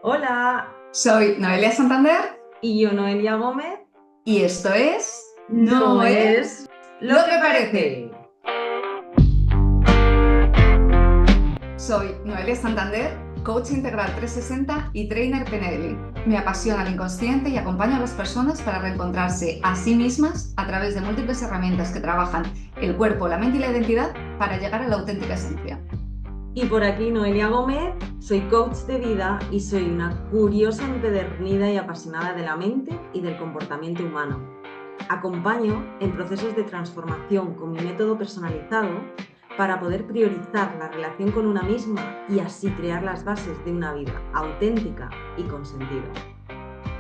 Hola, Soy Noelia Santander y yo Noelia Gómez. y esto es No No es es lo lo que que parece. parece. Soy Noelia Santander, coach integral 360 y trainer PNL. Me apasiona el inconsciente y acompaño a las personas para reencontrarse a sí mismas a través de múltiples herramientas que trabajan el cuerpo, la mente y la identidad para llegar a la auténtica esencia. Y por aquí Noelia Gómez, soy coach de vida y soy una curiosa empedernida y apasionada de la mente y del comportamiento humano. Acompaño en procesos de transformación con mi método personalizado para poder priorizar la relación con una misma y así crear las bases de una vida auténtica y con sentido.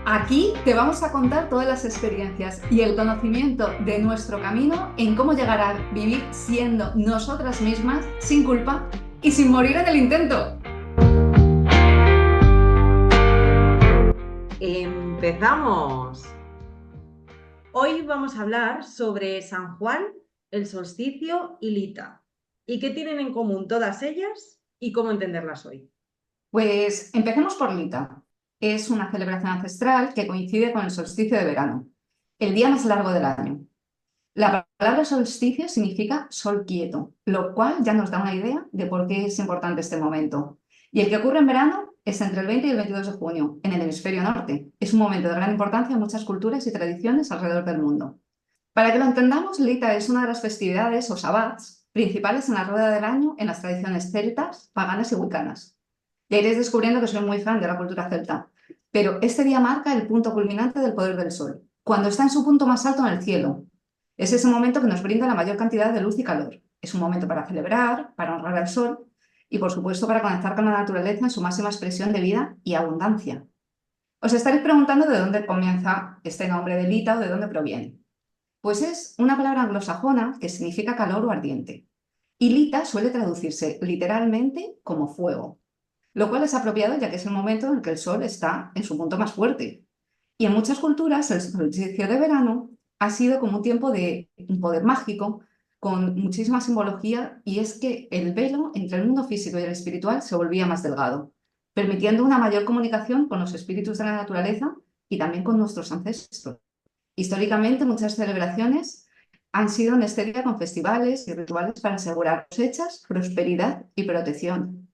Aquí te vamos a contar todas las experiencias y el conocimiento de nuestro camino en cómo llegar a vivir siendo nosotras mismas sin culpa y sin morir en el intento. ¡Empezamos! Hoy vamos a hablar sobre San Juan, el solsticio y Lita. ¿Y qué tienen en común todas ellas y cómo entenderlas hoy? Pues empecemos por Lita. Es una celebración ancestral que coincide con el solsticio de verano, el día más largo del año. La palabra solsticio significa sol quieto, lo cual ya nos da una idea de por qué es importante este momento. Y el que ocurre en verano es entre el 20 y el 22 de junio, en el hemisferio norte. Es un momento de gran importancia en muchas culturas y tradiciones alrededor del mundo. Para que lo entendamos, Lita es una de las festividades o sabbats principales en la rueda del año en las tradiciones celtas, paganas y wiccanas. Ya iréis descubriendo que soy muy fan de la cultura celta, pero este día marca el punto culminante del poder del sol, cuando está en su punto más alto en el cielo. Es ese momento que nos brinda la mayor cantidad de luz y calor. Es un momento para celebrar, para honrar al sol y, por supuesto, para conectar con la naturaleza en su máxima expresión de vida y abundancia. Os estaréis preguntando de dónde comienza este nombre de Lita o de dónde proviene. Pues es una palabra anglosajona que significa calor o ardiente. Y Lita suele traducirse literalmente como fuego, lo cual es apropiado ya que es el momento en el que el sol está en su punto más fuerte. Y en muchas culturas el solsticio de verano ha sido como un tiempo de un poder mágico, con muchísima simbología, y es que el velo entre el mundo físico y el espiritual se volvía más delgado, permitiendo una mayor comunicación con los espíritus de la naturaleza y también con nuestros ancestros. Históricamente, muchas celebraciones han sido en este día con festivales y rituales para asegurar cosechas, prosperidad y protección,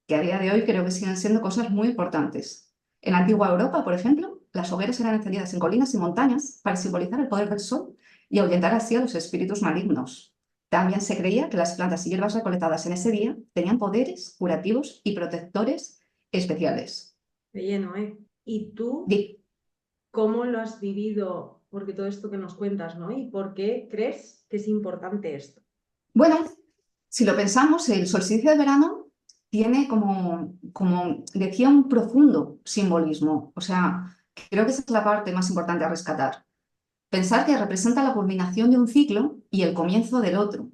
que a día de hoy creo que siguen siendo cosas muy importantes. En la antigua Europa, por ejemplo, las hogueras eran encendidas en colinas y montañas para simbolizar el poder del sol y ahuyentar así a los espíritus malignos. También se creía que las plantas y hierbas recolectadas en ese día tenían poderes curativos y protectores especiales. De lleno, ¿eh? ¿Y tú Di- cómo lo has vivido? Porque todo esto que nos cuentas, ¿no? ¿Y por qué crees que es importante esto? Bueno, si lo pensamos, el solsticio de verano tiene como decía, un profundo simbolismo. O sea, creo que esa es la parte más importante a rescatar. Pensar que representa la culminación de un ciclo y el comienzo del otro.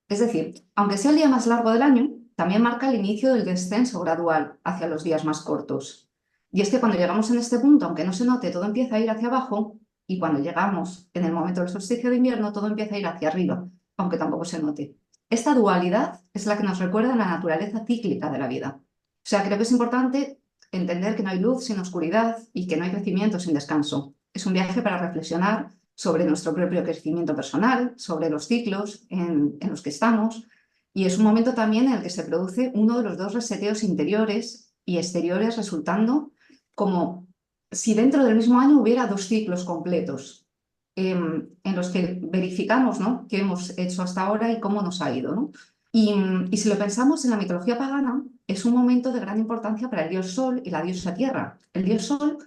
Es decir, aunque sea el día más largo del año, también marca el inicio del descenso gradual hacia los días más cortos. Y es que cuando llegamos en este punto, aunque no se note, todo empieza a ir hacia abajo, y cuando llegamos en el momento del solsticio de invierno, todo empieza a ir hacia arriba, aunque tampoco se note. Esta dualidad es la que nos recuerda la naturaleza cíclica de la vida. O sea, creo que es importante entender que no hay luz sin oscuridad y que no hay crecimiento sin descanso. Es un viaje para reflexionar sobre nuestro propio crecimiento personal, sobre los ciclos en los que estamos, y es un momento también en el que se produce uno de los dos reseteos interiores y exteriores, resultando como si dentro del mismo año hubiera dos ciclos completos en los que verificamos, ¿no?, qué hemos hecho hasta ahora y cómo nos ha ido, ¿no? Y si lo pensamos en la mitología pagana, es un momento de gran importancia para el dios Sol y la diosa Tierra. El dios Sol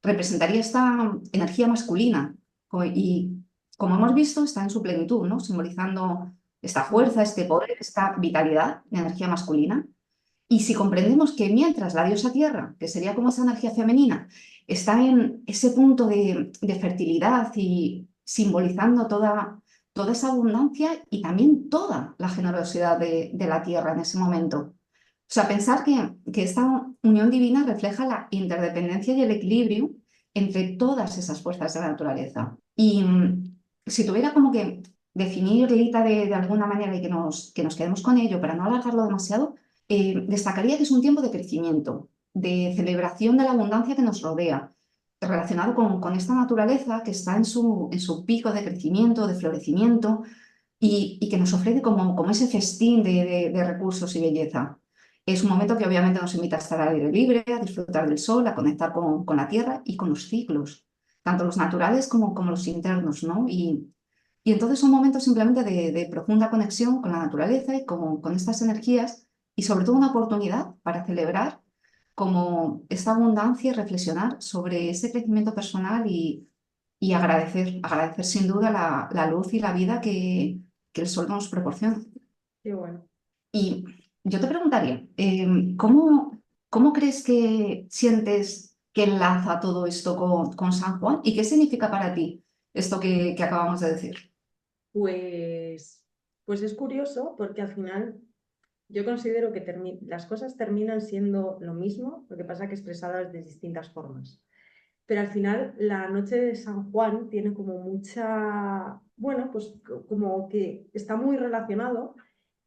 representaría esta energía masculina y, como hemos visto, está en su plenitud, ¿no?, simbolizando esta fuerza, este poder, esta vitalidad, la energía masculina. Y si comprendemos que mientras la diosa tierra, que sería como esa energía femenina, está en ese punto de fertilidad y simbolizando toda esa abundancia y también toda la generosidad de la tierra en ese momento. O sea, pensar que esta unión divina refleja la interdependencia y el equilibrio entre todas esas fuerzas de la naturaleza. Y si tuviera como que definir Lita de alguna manera y que nos quedemos con ello para no alargarlo demasiado, destacaría que es un tiempo de crecimiento. de celebración de la abundancia que nos rodea, relacionado con esta naturaleza que está en su pico de crecimiento, de florecimiento y que nos ofrece como ese festín de recursos y belleza. Es un momento que obviamente nos invita a estar al aire libre, a disfrutar del sol, a conectar con la tierra y con los ciclos, tanto los naturales como los internos, ¿no? Y entonces son momentos simplemente de profunda conexión con la naturaleza y con estas energías y sobre todo una oportunidad para celebrar como esta abundancia y reflexionar sobre ese crecimiento personal y agradecer sin duda la luz y la vida que el sol nos proporciona. Qué bueno. Y yo te preguntaría, ¿cómo crees que sientes que enlaza todo esto con San Juan y qué significa para ti esto que acabamos de decir? Pues, pues es curioso porque al final yo considero que las cosas terminan siendo lo mismo, lo que pasa que expresadas de distintas formas. Pero al final la noche de San Juan tiene como mucha, bueno, pues como que está muy relacionado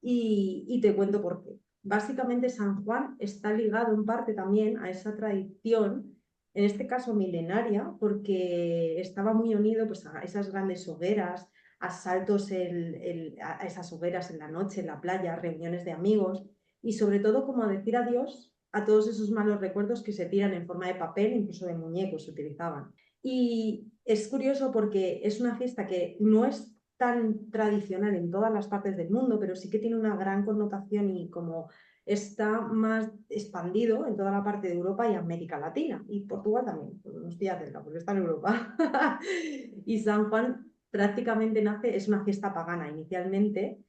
y te cuento por qué. Básicamente San Juan está ligado en parte también a esa tradición, en este caso milenaria, porque estaba muy unido pues, a esas grandes hogueras, a saltos a esas hogueras en la noche, en la playa, reuniones de amigos y sobre todo como a decir adiós a todos esos malos recuerdos que se tiran en forma de papel, incluso de muñecos se utilizaban. Y es curioso porque es una fiesta que no es tan tradicional en todas las partes del mundo, pero sí que tiene una gran connotación y como está más expandido en toda la parte de Europa y América Latina. Y Portugal también, pues no estoy cerca porque está en Europa. Y San Juan prácticamente nace, es una fiesta pagana inicialmente.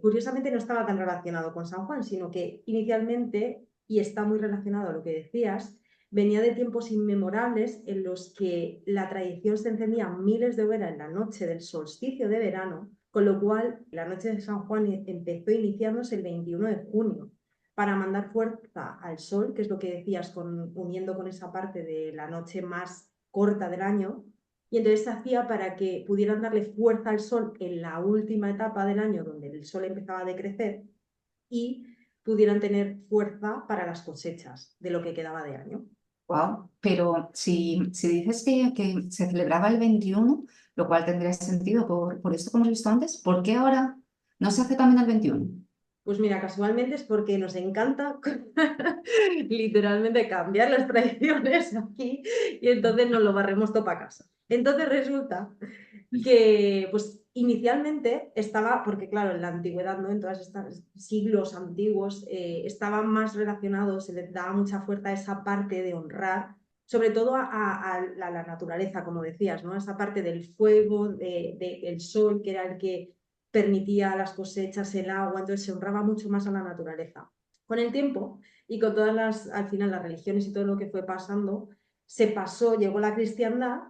Curiosamente no estaba tan relacionado con San Juan, sino que inicialmente, y está muy relacionado a lo que decías, venía de tiempos inmemorables en los que la tradición se encendía miles de hogueras en la noche del solsticio de verano, con lo cual la noche de San Juan empezó iniciándose el 21 de junio para mandar fuerza al sol, que es lo que decías, uniendo con esa parte de la noche más corta del año, y entonces se hacía para que pudieran darle fuerza al sol en la última etapa del año donde el sol empezaba a decrecer y pudieran tener fuerza para las cosechas de lo que quedaba de año. Wow, pero si dices que se celebraba el 21, lo cual tendría sentido por esto que hemos visto antes, ¿por qué ahora no se hace también el 21? Pues mira, casualmente es porque nos encanta literalmente cambiar las tradiciones aquí y entonces nos lo barremos todo para casa. Entonces resulta que pues inicialmente estaba, porque claro, en la antigüedad, ¿no? En todos estos siglos antiguos, estaba más relacionado, se le daba mucha fuerza a esa parte de honrar, sobre todo a la naturaleza, como decías, ¿no? Esa parte del fuego, del sol, que era el que permitía las cosechas, el agua, entonces se honraba mucho más a la naturaleza. Con el tiempo y con todas al final las religiones y todo lo que fue pasando, se pasó, llegó la cristiandad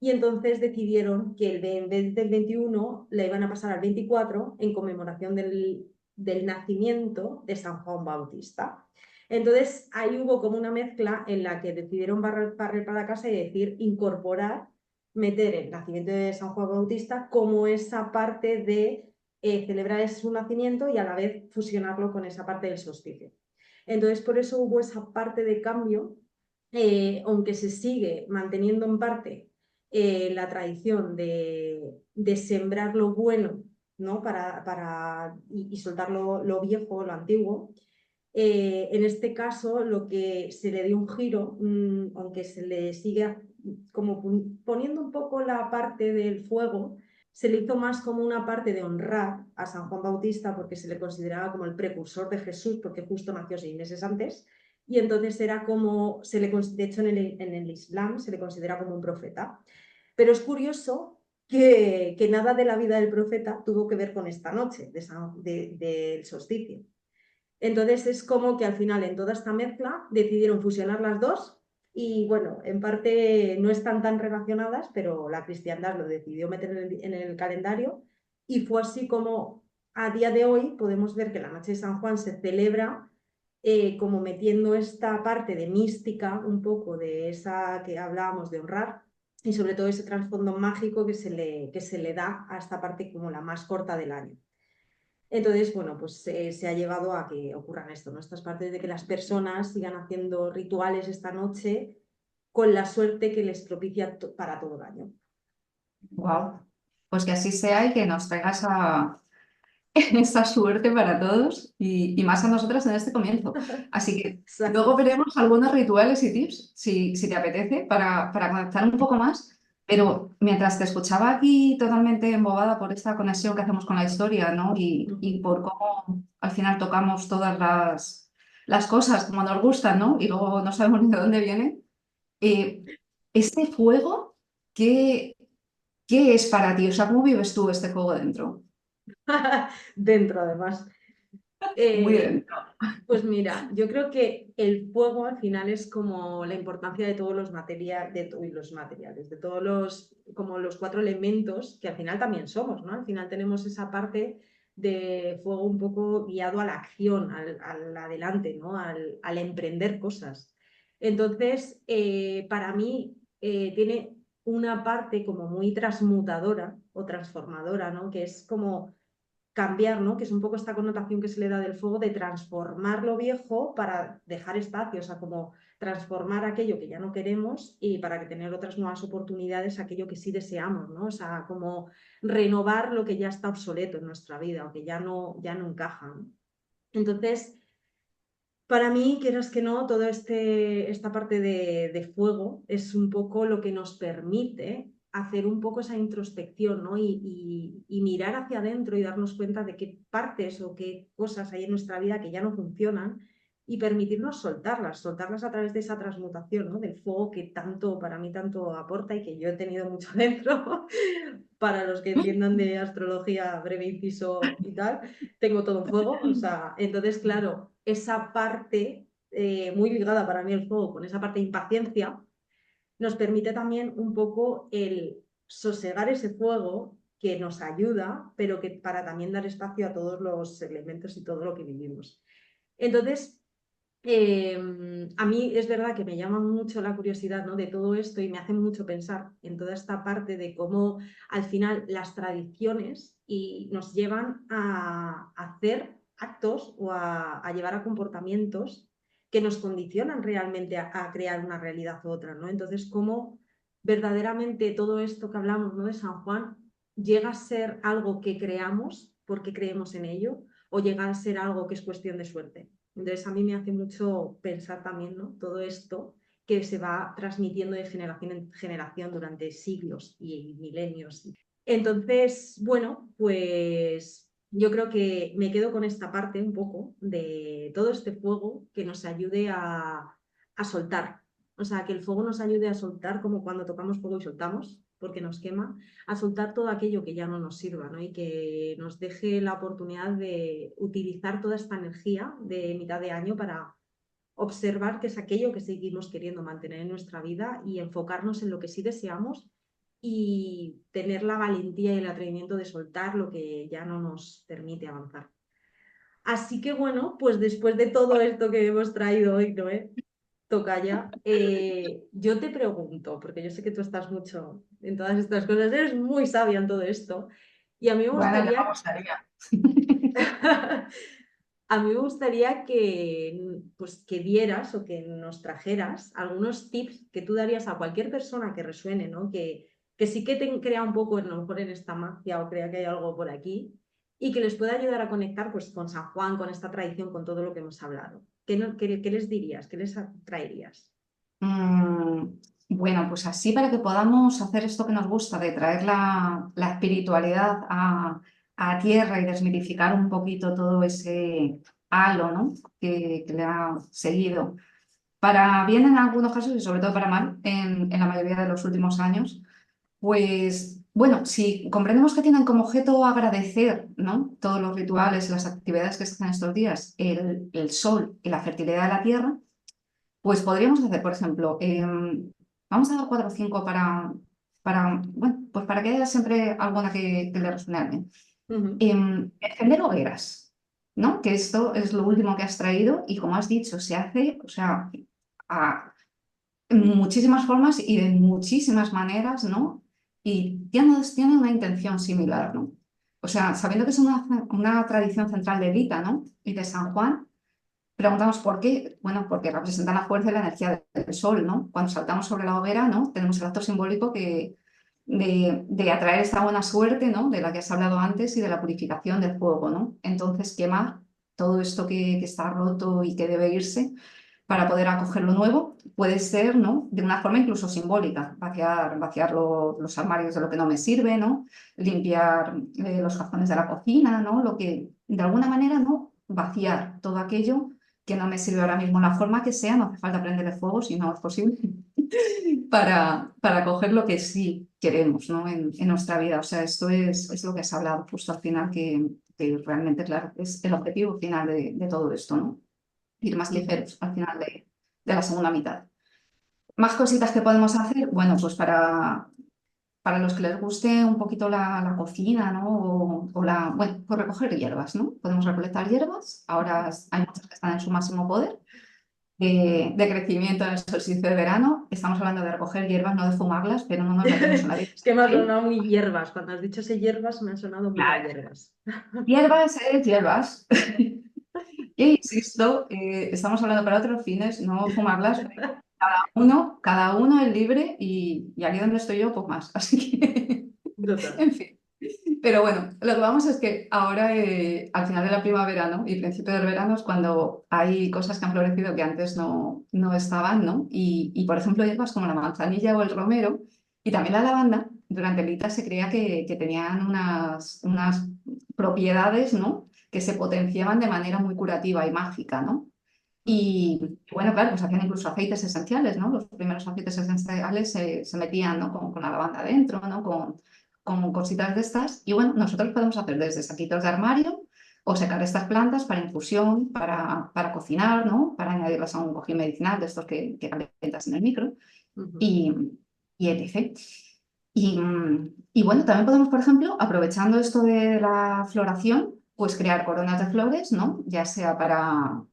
y entonces decidieron que en vez del 21 la iban a pasar al 24 en conmemoración del nacimiento de San Juan Bautista. Entonces ahí hubo como una mezcla en la que decidieron barrer para casa y decir incorporar, meter el nacimiento de San Juan Bautista como esa parte de celebrar su nacimiento y a la vez fusionarlo con esa parte del solsticio. Entonces por eso hubo esa parte de cambio, aunque se sigue manteniendo en parte la tradición de sembrar lo bueno, ¿no? Y soltar lo viejo, lo antiguo. En este caso, lo que se le dio un giro, aunque se le sigue como poniendo un poco la parte del fuego, se le hizo más como una parte de honrar a San Juan Bautista porque se le consideraba como el precursor de Jesús, porque justo nació 6 meses antes, y entonces era como, de hecho en el Islam se le considera como un profeta. Pero es curioso que nada de la vida del profeta tuvo que ver con esta noche del solsticio. Entonces es como que al final en toda esta mezcla decidieron fusionar las dos y bueno, en parte no están tan relacionadas, pero la cristiandad lo decidió meter en el calendario y fue así como a día de hoy podemos ver que la noche de San Juan se celebra como metiendo esta parte de mística, un poco de esa que hablábamos de honrar y sobre todo ese trasfondo mágico que se le da a esta parte como la más corta del año. Entonces, bueno, pues se ha llevado a que ocurran esto, ¿no? Estas partes de que las personas sigan haciendo rituales esta noche con la suerte que les propicia para todo el año. Wow. Pues que así sea y que nos traiga esa suerte para todos y más a nosotras en este comienzo. Así que luego Exacto. veremos algunos rituales y tips, si te apetece, para conectar un poco más. Pero mientras te escuchaba aquí totalmente embobada por esta conexión que hacemos con la historia, ¿no? Y por cómo al final tocamos todas las cosas como nos gustan, ¿no? Y luego no sabemos ni de dónde vienen. Eh, este fuego, ¿qué, qué es para ti? O sea, ¿cómo vives tú este fuego dentro? Dentro, además. Muy Eh, dentro. Pues mira, yo creo que el fuego al final es como la importancia de todos los materiales, los materiales, de todos los, como los cuatro elementos que al final también somos, ¿no? Al final tenemos esa parte de fuego un poco guiado a la acción, al adelante, ¿no? Al emprender cosas. Entonces, para mí tiene una parte como muy transmutadora o transformadora, ¿no? Que es como cambiar, ¿no? Que es un poco esta connotación que se le da del fuego de transformar lo viejo para dejar espacio, o sea, como transformar aquello que ya no queremos y para que tener otras nuevas oportunidades, aquello que sí deseamos, ¿no? O sea, como renovar lo que ya está obsoleto en nuestra vida o que ya no encaja, ¿no? Entonces, para mí, quieras que no, toda esta parte de fuego es un poco lo que nos permite hacer un poco esa introspección, ¿no? Y mirar hacia adentro y darnos cuenta de qué partes o qué cosas hay en nuestra vida que ya no funcionan y permitirnos soltarlas a través de esa transmutación, ¿no? Del fuego que tanto, para mí, tanto aporta y que yo he tenido mucho dentro. Para los que entiendan de astrología, breve inciso y tal, tengo todo en fuego, o sea, entonces, claro, esa parte muy ligada para mí el fuego, con esa parte de impaciencia, nos permite también un poco el sosegar ese fuego que nos ayuda, pero que para también dar espacio a todos los elementos y todo lo que vivimos. Entonces, a mí es verdad que me llama mucho la curiosidad, ¿no? De todo esto y me hace mucho pensar en toda esta parte de cómo al final las tradiciones nos llevan a hacer actos o a llevar a comportamientos que nos condicionan realmente a crear una realidad u otra, ¿no? Entonces, cómo verdaderamente todo esto que hablamos, ¿no? De San Juan llega a ser algo que creamos porque creemos en ello o llega a ser algo que es cuestión de suerte. Entonces a mí me hace mucho pensar también, ¿no? Todo esto que se va transmitiendo de generación en generación durante siglos y milenios. Entonces, bueno, pues yo creo que me quedo con esta parte un poco de todo este fuego que nos ayude a soltar. O sea, que el fuego nos ayude a soltar como cuando tocamos fuego y soltamos, porque nos quema, a soltar todo aquello que ya no nos sirva, ¿no? Y que nos deje la oportunidad de utilizar toda esta energía de mitad de año para observar qué es aquello que seguimos queriendo mantener en nuestra vida y enfocarnos en lo que sí deseamos y tener la valentía y el atrevimiento de soltar lo que ya no nos permite avanzar. Así que bueno, pues después de todo esto que hemos traído hoy, Noé, tocaya, yo te pregunto, porque yo sé que tú estás mucho en todas estas cosas, eres muy sabia en todo esto, y a mí me Bueno, ya me gustaría, gustaría. a mí me gustaría que, pues, que dieras o que nos trajeras algunos tips que tú darías a cualquier persona que resuene, ¿no? Que sí que te crea un poco, a lo mejor en esta magia o crea que hay algo por aquí, y que les pueda ayudar a conectar pues, con San Juan, con esta tradición, con todo lo que hemos hablado. ¿Qué les dirías? ¿Qué les traerías? Mm, bueno, pues así para que podamos hacer esto que nos gusta, de traer la espiritualidad a tierra y desmitificar un poquito todo ese halo, ¿no? que le ha seguido. Para bien en algunos casos y sobre todo para mal en la mayoría de los últimos años, pues bueno, si comprendemos que tienen como objeto agradecer, ¿no? Todos los rituales y las actividades que se hacen estos días, el sol y la fertilidad de la tierra, pues podríamos hacer, por ejemplo, vamos a dar 4 o 5 bueno, pues para que haya siempre alguna que le resuene a alguien. Ujú. Encender hogueras, ¿no? Que esto es lo último que has traído y como has dicho, se hace, o sea, a muchísimas formas y de muchísimas maneras, ¿no? Y tiene una intención similar, ¿no? O sea, sabiendo que es una tradición central de Lita, ¿no? Y de San Juan, preguntamos por qué. Bueno, porque representa la fuerza y la energía del sol, ¿no? Cuando saltamos sobre la hoguera, ¿no? Tenemos el acto simbólico de atraer esta buena suerte, ¿no? De la que has hablado antes y de la purificación del fuego, ¿no? Entonces, quemar todo esto que está roto y que debe irse para poder acoger lo nuevo, puede ser, ¿no? De una forma incluso simbólica, vaciar los armarios de lo que no me sirve, ¿no? Limpiar los cajones de la cocina, ¿no? Lo que, de alguna manera, ¿no? Vaciar todo aquello que no me sirve ahora mismo, la forma que sea, no hace falta prender el fuego si no es posible, para coger lo que sí queremos, ¿no? En nuestra vida. O sea, esto es lo que has hablado justo al final, que realmente, claro, es el objetivo final de todo esto, ¿no? Ir más Ujú. ligeros al final de la segunda mitad. Más cositas que podemos hacer, bueno, pues para los que les guste un poquito la cocina, ¿no? Bueno, pues recoger hierbas, ¿no? Podemos recolectar hierbas, ahora hay muchas que están en su máximo poder de crecimiento en el solsticio de verano. Estamos hablando de recoger hierbas, no de fumarlas, pero no nos metemos en la vida. Es que me ha ¿Sí? sonado muy hierbas. Cuando has dicho ese hierbas, me ha sonado muy a Claro. hierbas. Hierbas es hierbas. Y insisto, estamos hablando para otros fines, no fumarlas. Cada uno es libre y aquí donde estoy yo, pues más. Así que, Total. en fin. Pero bueno, lo que vamos es que ahora, al final de la primavera, ¿no? Y principio del verano es cuando hay cosas que han florecido que antes no estaban, ¿no? Por ejemplo, hierbas como la manzanilla o el romero y también la lavanda, durante el Lita se creía que tenían unas propiedades, ¿no? Que se potenciaban de manera muy curativa y mágica, ¿no? Y bueno, claro, pues hacían incluso aceites esenciales, ¿no? Los primeros aceites esenciales se metían, ¿no? Con la lavanda dentro, ¿no? Con cositas de estas. Y bueno, nosotros podemos hacer desde saquitos de armario o secar estas plantas para infusión, para cocinar, ¿no? Para añadirlas a un cojín medicinal de estos que calientas en el micro Ujú. y, y etc. Y bueno, también podemos, por ejemplo, aprovechando esto de la floración, pues crear coronas de flores, ¿no? Ya sea para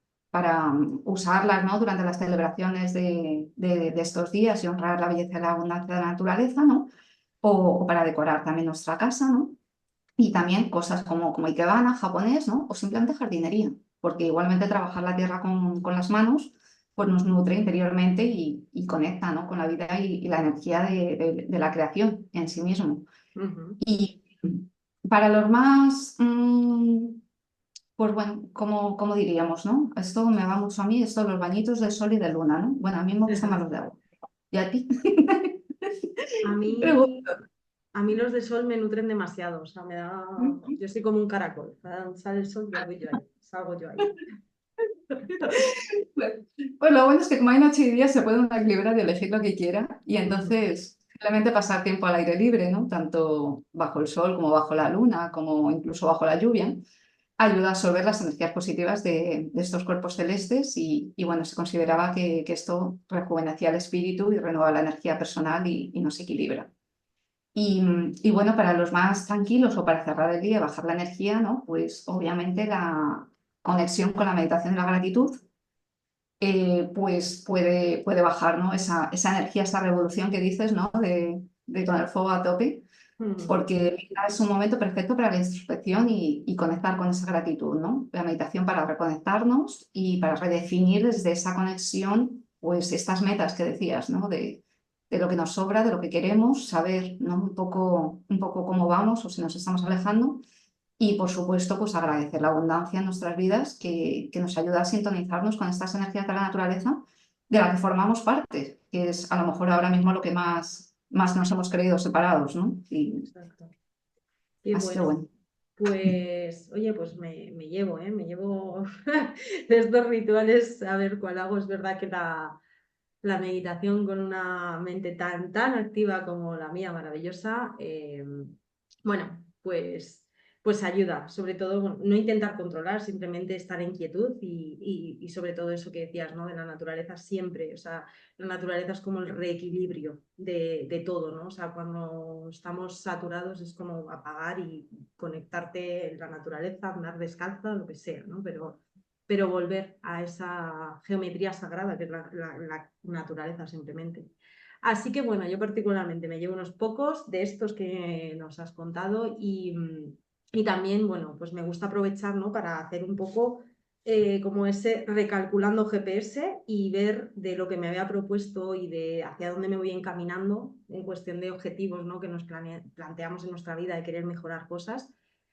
usarlas, ¿no? Durante las celebraciones de estos días y honrar la belleza y la abundancia de la naturaleza, ¿no? O para decorar también nuestra casa, ¿no? Y también cosas como ikebana, japonés, ¿no? O simplemente jardinería, porque igualmente trabajar la tierra con las manos pues nos nutre interiormente y conecta, ¿no? Con la vida y la energía de la creación en sí mismo. Ujú. Y para los más, pues bueno, como diríamos, ¿no? Esto me va mucho a mí, esto los bañitos de sol y de luna, ¿no? Bueno, a mí me gustan más los de agua. ¿Y a ti? A mí, Pregunto. a mí los de sol me nutren demasiado. O sea, me da. Yo soy como un caracol. Cada vez que sale el sol, ya voy yo ahí. Salgo yo ahí. Pues lo bueno es que como hay noche y día se puede uno equilibrar y elegir lo que quiera y Ujú. entonces simplemente pasar tiempo al aire libre, ¿no? Tanto bajo el sol como bajo la luna, como incluso bajo la lluvia, ayuda a absorber las energías positivas de estos cuerpos celestes y bueno, se consideraba que esto rejuvenecía el espíritu y renueva la energía personal y nos equilibra. Y bueno, para los más tranquilos o para cerrar el día, bajar la energía, ¿no? Pues obviamente la conexión con la meditación y la gratitud pues puede bajar, ¿no? Esa energía, esa revolución que dices, ¿no? De con el fuego a tope, Ujú. porque es un momento perfecto para la introspección y conectar con esa gratitud, ¿no? La meditación para reconectarnos y para redefinir desde esa conexión, pues estas metas que decías, ¿no? De lo que nos sobra, de lo que queremos, saber, ¿no? Un poco cómo vamos o si nos estamos alejando y por supuesto, pues agradecer la abundancia en nuestras vidas que nos ayuda a sintonizarnos con estas energías de la naturaleza de la que formamos parte, que es a lo mejor ahora mismo lo que más nos hemos creído separados, ¿no? Y Exacto. Y así que bueno, bueno. pues, oye, pues me llevo, ¿eh? Me llevo de estos rituales a ver cuál hago. Es verdad que la meditación con una mente tan activa como la mía, maravillosa, bueno, pues ayuda, sobre todo bueno, no intentar controlar, simplemente estar en quietud y sobre todo eso que decías, ¿no? De la naturaleza siempre, o sea, la naturaleza es como el reequilibrio de todo, ¿no? O sea, cuando estamos saturados es como apagar y conectarte en la naturaleza, andar descalza, lo que sea, ¿no? Pero volver a esa geometría sagrada que es la naturaleza simplemente. Así que bueno, yo particularmente me llevo unos pocos de estos que nos has contado Y también, bueno, pues me gusta aprovechar, ¿no? Para hacer un poco como ese recalculando GPS y ver de lo que me había propuesto y de hacia dónde me voy encaminando en cuestión de objetivos, ¿no? Que nos planteamos en nuestra vida de querer mejorar cosas,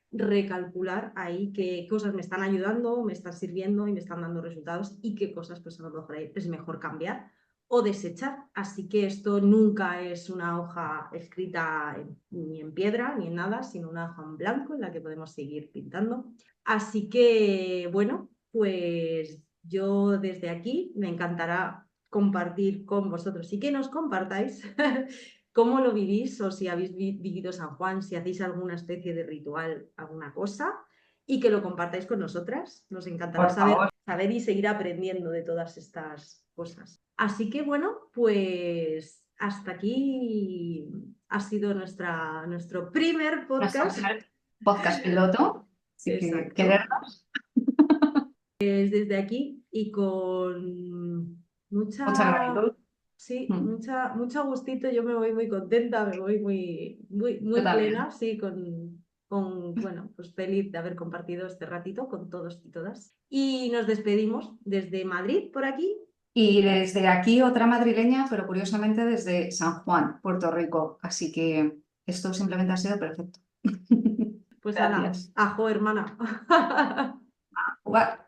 recalcular ahí qué cosas me están ayudando, me están sirviendo y me están dando resultados y qué cosas pues a lo mejor es mejor cambiar o desechar. Así que esto nunca es una hoja escrita ni en piedra ni en nada, sino una hoja en blanco en la que podemos seguir pintando. Así que, bueno, pues yo desde aquí me encantará compartir con vosotros y que nos compartáis cómo lo vivís o si habéis vivido San Juan, si hacéis alguna especie de ritual, alguna cosa, y que lo compartáis con nosotras. Nos encantará Por favor. saber y seguir aprendiendo de todas estas cosas. Así que bueno, pues hasta aquí ha sido nuestro primer Nuestro podcast. primer podcast piloto. Así que Exacto. querernos. Es desde aquí y con Mucha mucha, gratitud. sí, Mm. mucho gustito. Yo me voy muy contenta, me voy Yo muy también. plena, sí, bueno, pues feliz de haber compartido este ratito con todos y todas. Y nos despedimos desde Madrid por aquí. Y desde aquí otra madrileña, pero curiosamente desde San Juan, Puerto Rico. Así que esto simplemente ha sido perfecto. Pues ala, Gracias. ajo, hermana. Jugar.